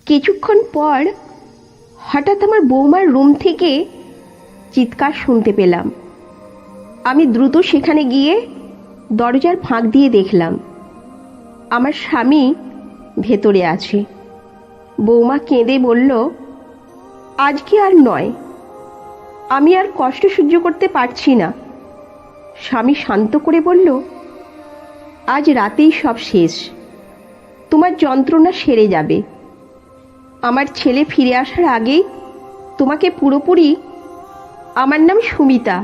কিছুক্ষণ পর হঠাৎ আমার বৌমার রুম থেকে চিৎকার শুনতে পেলাম। আমি দ্রুত সেখানে গিয়ে দরজার ফাঁক দিয়ে দেখলাম আমার স্বামী ভেতরে আছে। বৌমা কেঁদে বলল, আজকে আর নয়, আমি আর কষ্ট সহ্য করতে পারছি না। স্বামী শান্ত করে বলল, আজ রাতেই সব শেষ, তোমার যন্ত্রণা সেরে যাবে। আমার ছেলে ফিরে আসার আগেই তোমাকে পুরোপুরি। আমার নাম সুমিতা,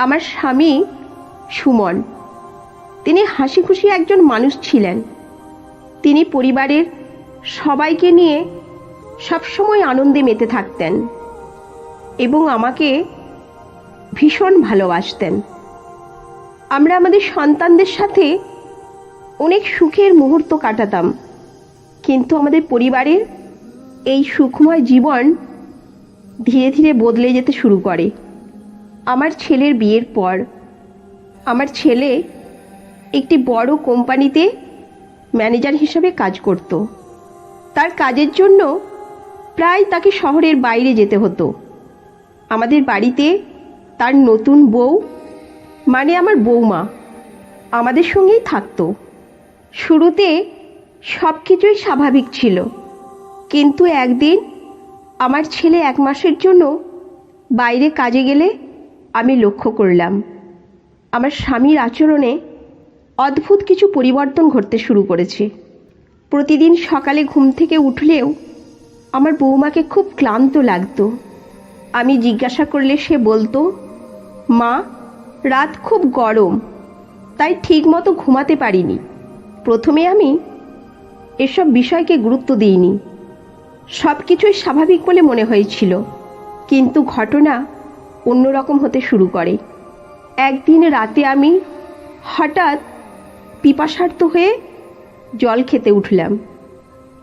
আমার স্বামী সুমন। তিনি হাসি খুশি একজন মানুষ ছিলেন। তিনি পরিবারের সবাইকে নিয়ে সবসময় আনন্দে মেতে থাকতেন এবং আমাকে ভীষণ ভালোবাসতেন। আমরা আমাদের সন্তানদের সাথে অনেক সুখের মুহূর্ত কাটাতাম, কিন্তু আমাদের পরিবারের এই সুখময় জীবন ধীরে ধীরে বদলে যেতে শুরু করে। আমার ছেলের বিয়ের পর আমার ছেলে একটি বড় কোম্পানিতে ম্যানেজার হিসেবে কাজ করত। তার কাজের জন্য প্রায় তাকে শহরের বাইরে যেতে হতো। আমাদের বাড়িতে তার নতুন বউ, মানে আমার বৌমা, আমাদের সঙ্গেই থাকতো। শুরুতে সব কিছুই স্বাভাবিক ছিল, কিন্তু একদিন আমার ছেলে 1 মাসের জন্য বাইরে কাজে গেলে আমি লক্ষ্য করলাম আমার স্বামীর আচরণে অদ্ভুত কিছু পরিবর্তন ঘটতে শুরু করেছে। প্রতিদিন সকালে ঘুম থেকে উঠলেও আমার বৌমাকে খুব ক্লান্ত লাগতো। আমি জিজ্ঞাসা করলে সে বলতো, মা, রাত খুব গরম, তাই ঠিকমতো ঘুমাতে পারিনি। প্রথমে আমি এসব বিষয়কে গুরুত্ব দিইনি, সব কিছুই স্বাভাবিক বলে মনে হয়েছিল। কিন্তু ঘটনা অন্যরকম হতে শুরু করে। একদিন রাতে আমি হঠাৎ পিপাসার্ত হয়ে জল খেতে উঠলাম।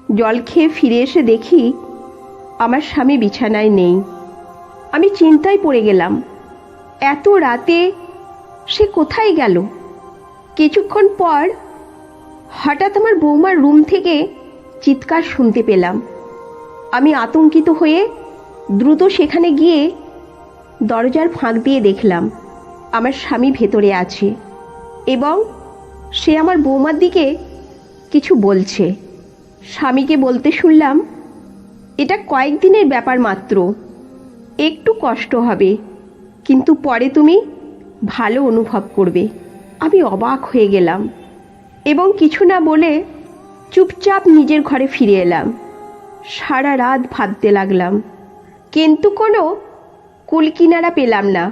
জল খেয়ে ফিরে এসে দেখি আমার স্বামী বিছানায় নেই। আমি চিন্তায় পড়ে গেলাম, এত রাতে সে কোথায় গেল? কিছুক্ষণ পর হঠাৎ আমার বৌমার রুম থেকে চিৎকার শুনতে পেলাম। আমি আতঙ্কিত হয়ে দ্রুত সেখানে গিয়ে দরজার ফাঁক দিয়ে দেখলাম আমার স্বামী ভেতরে আছে এবং সে আমার বৌমার দিকে কিছু বলছে। স্বামীকে বলতে শুনলাম, এটা কয়েকদিনের ব্যাপার মাত্র, একটু কষ্ট হবে, কিন্তু পরে তুমি ভালো অনুভব করবে। আমি অবাক হয়ে গেলাম এবং কিছু না বলে চুপচাপ নিজের ঘরে ফিরে এলাম। সারা রাত ভাবতে লাগলাম, কিন্তু কোনো কুলকিনারা পেলাম না।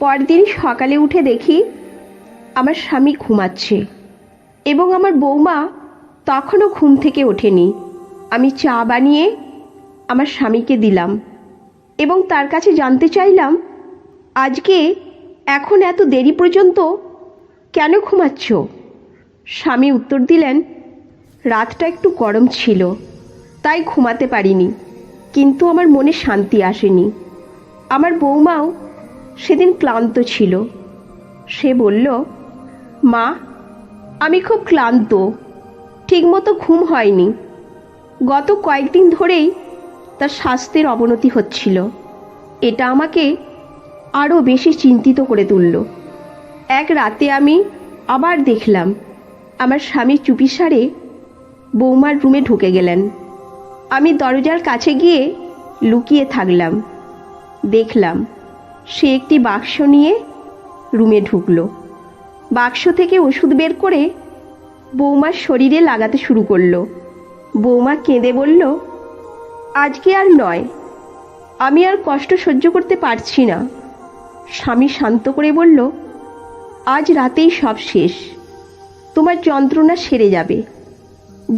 পরদিন সকালে উঠে দেখি আমার স্বামী ঘুমাচ্ছে এবং আমার বৌমা তখনও ঘুম থেকে ওঠেনি। আমি চা বানিয়ে আমার স্বামীকে দিলাম এবং তার কাছে জানতে চাইলাম, আজকে এখন এত দেরি পর্যন্ত কেন ঘুমাচ্ছ? স্বামী উত্তর দিলেন, রাতটা একটু গরম ছিল, তাই ঘুমাতে পারিনি, কিন্তু আমার মনে শান্তি আসেনি। আমার বৌমাও সেদিন ক্লান্ত ছিল। সে বলল, মা, আমি খুব ক্লান্ত, ঠিকমতো ঘুম হয়নি। গত কয়েকদিন ধরেই তার স্বাস্থ্যের অবনতি হচ্ছিল। এটা আমাকে আরও বেশি চিন্তিত করে তুলল। এক রাতে আমি আবার দেখলাম আমার স্বামী চুপিসারে বৌমার রুমে ঢুকে গেলেন। আমি দরজার কাছে গিয়ে লুকিয়ে থাকলাম। দেখলাম সে একটি বাক্স নিয়ে রুমে ঢুকলো। বাক্স থেকে ওষুধ বের করে বৌমার শরীরে লাগাতে শুরু করলো। বৌমা কেঁদে বলল, আজকে আর নয়, আমি আর কষ্ট সহ্য করতে পারছি না। স্বামী শান্ত করে বলল, আজ রাতেই সব শেষ, তোমার যন্ত্রণা সেরে যাবে।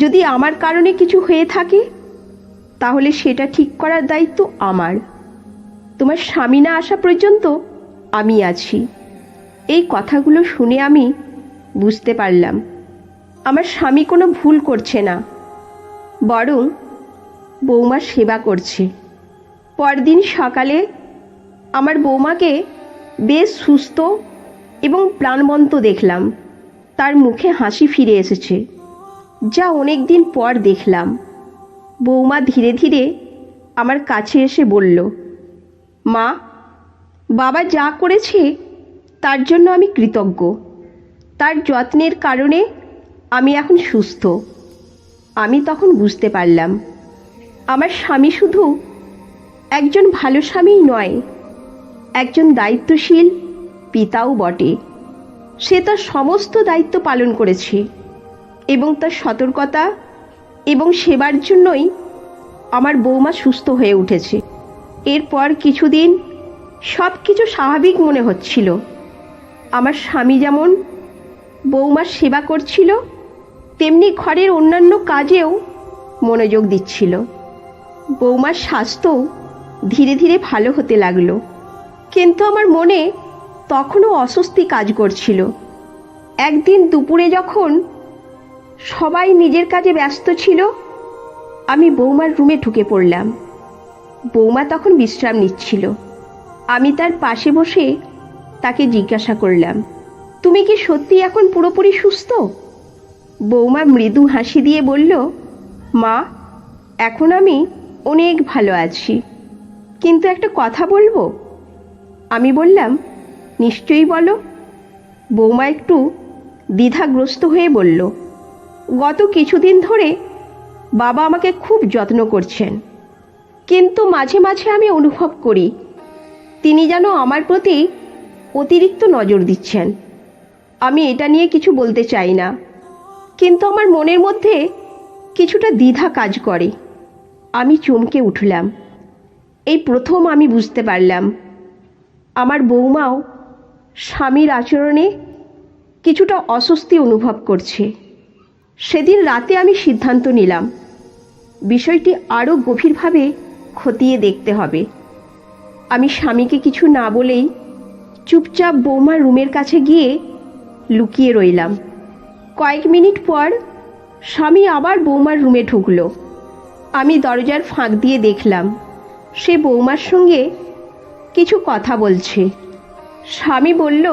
যদি আমার কারণে কিছু হয়ে থাকে তাহলে সেটা ঠিক করার দায়িত্ব আমার। তোমার স্বামী না আসা পর্যন্ত আমি আছি। এই কথাগুলো শুনে আমি বুঝতে পারলাম আমার স্বামী কোনো ভুল করছে না, বরং বৌমার সেবা করছে। পরদিন সকালে আমার বৌমাকে বেশ সুস্থ এবং প্রাণবন্ত দেখলাম। তার মুখে হাসি ফিরে এসেছে, যা অনেক দিন পর দেখলাম। বৌমা ধীরে ধীরে আমার কাছে এসে বলল, মা, বাবা যা করেছে তার জন্য আমি কৃতজ্ঞ। তার যত্নের কারণে আমি এখন সুস্থ। আমি তখন বুঝতে পারলাম, আমার স্বামী শুধু একজন ভালো স্বামীই নয়, একজন দায়িত্বশীল পিতাও বটে। সে তার সমস্ত দায়িত্ব পালন করেছে এবং তার সতর্কতা এবং সেবার জন্যই আমার বৌমা সুস্থ হয়ে উঠেছে। এরপর কিছুদিন সব কিছু স্বাভাবিক মনে হচ্ছিল। আমার স্বামী যেমন বৌমার সেবা করছিল, তেমনি ঘরের অন্যান্য কাজেও মনোযোগ দিচ্ছিল। বৌমার স্বাস্থ্যও ধীরে ধীরে ভালো হতে লাগলো, কিন্তু আমার মনে তখনও অস্বস্তি কাজ করছিল। একদিন দুপুরে যখন সবাই নিজের কাজে ব্যস্ত ছিল, আমি বৌমার রুমে ঢুকে পড়লাম। বৌমা তখন বিশ্রাম নিচ্ছিল। আমি তার পাশে বসে তাকে জিজ্ঞাসা করলাম, তুমি কি সত্যি এখন পুরোপুরি সুস্থ? বৌমা মৃদু হাসি দিয়ে বলল, মা, এখন আমি অনেক ভালো আছি, কিন্তু একটা কথা বলবো। আমি বললাম, নিশ্চয়ই বলো। বৌমা একটু দ্বিধাগ্রস্ত হয়ে বলল, গত কিছুদিন ধরে বাবা আমাকে খুব যত্ন করছেন, কিন্তু মাঝে মাঝে আমি অনুভব করি তিনি যেন আমার প্রতি অতিরিক্ত নজর দিচ্ছেন। আমি এটা নিয়ে কিছু বলতে চাই না, কিন্তু আমার মনের মধ্যে কিছুটা দ্বিধা কাজ করে। আমি চমকে উঠলাম। এই প্রথম আমি বুঝতে পারলাম আমার বৌমাও স্বামীর আচরণে কিছুটা অস্বস্তি অনুভব করছে। সেদিন রাতে আমি সিদ্ধান্ত নিলাম বিষয়টি আরও গভীরভাবে খতিয়ে দেখতে হবে। আমি স্বামীকে কিছু না বলেই চুপচাপ বৌমার রুমের কাছে গিয়ে লুকিয়ে রইলাম। কয়েক মিনিট পর স্বামী আবার বৌমার রুমে ঢুকলো। আমি দরজার ফাঁক দিয়ে দেখলাম সে বৌমার সঙ্গে কিছু কথা বলছে। স্বামী বলল,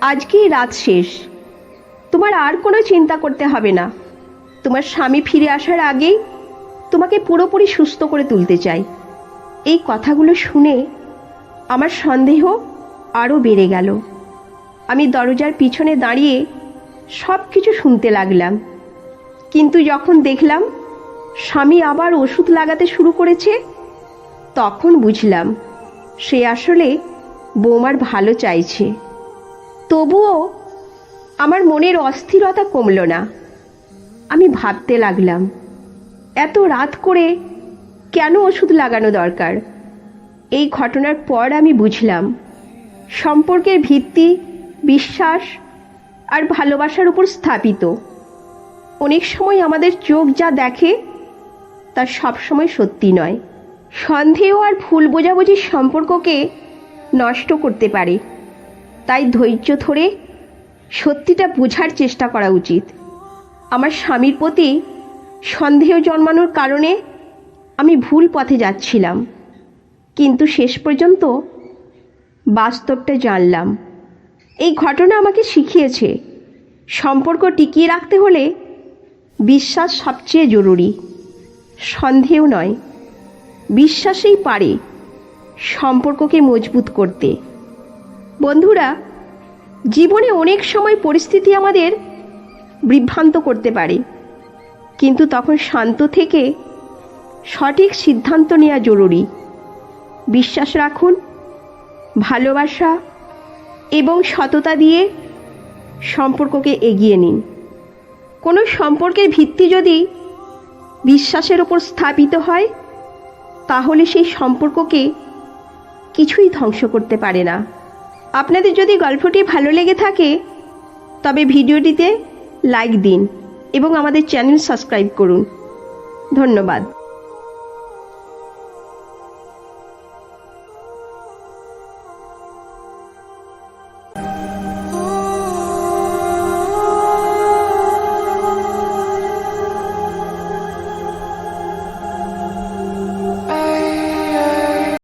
আজকেই রাত শেষ, তোমার আর কোনো চিন্তা করতে হবে না। তোমার স্বামী ফিরে আসার আগেই তোমাকে পুরোপুরি সুস্থ করে তুলতে চাই। এই কথাগুলো শুনে আমার সন্দেহ আরও বেড়ে গেল। আমি দরজার পিছনে দাঁড়িয়ে সব কিছু শুনতে লাগলাম, কিন্তু যখন দেখলাম স্বামী আবার ওষুধ লাগাতে শুরু করেছে, তখন বুঝলাম সে আসলে বৌমার ভালো চাইছে। তবুও আমার মনের অস্থিরতা কমল না। আমি ভাবতে লাগলাম, এত রাত করে কেন ওষুধ লাগানো দরকার? এই ঘটনার পর আমি বুঝলাম সম্পর্কের ভিত্তি বিশ্বাস আর ভালোবাসার উপর স্থাপিত। অনেক সময় আমাদের চোখ যা দেখে তা সবসময় সত্যি নয়। সন্দেহ আর ভুল বোঝাবুঝি সম্পর্ককে নষ্ট করতে পারে। তাই ধৈর্য ধরে সত্যিটা বোঝার চেষ্টা করা উচিত। আমার স্বামীর প্রতি সন্দেহ জন্মানোর কারণে আমি ভুল পথে যাচ্ছিলাম, কিন্তু শেষ পর্যন্ত বাস্তবটা জানলাম। এই ঘটনা আমাকে শিখিয়েছে সম্পর্ক টিকিয়ে রাখতে হলে বিশ্বাস সবচেয়ে জরুরি, সন্দেহ নয়। বিশ্বাসেই পারে সম্পর্ককে মজবুত করতে। বন্ধুরা, জীবনে অনেক সময় পরিস্থিতি আমাদের বিভ্রান্ত করতে পারে, কিন্তু তখন শান্ত থেকে সঠিক সিদ্ধান্ত নেওয়া জরুরি। বিশ্বাস রাখুন, ভালোবাসা এবং সততা দিয়ে সম্পর্ককে এগিয়ে নিন। কোনো সম্পর্কের ভিত্তি যদি বিশ্বাসের ওপর স্থাপিত হয়, তাহলে সেই সম্পর্ককে কিছুই ধ্বংস করতে পারে না। আপনাদের যদি গল্পটি ভালো লেগে থাকে তবে ভিডিওটিতে লাইক দিন এবং আমাদের চ্যানেল সাবস্ক্রাইব করুন। ধন্যবাদ।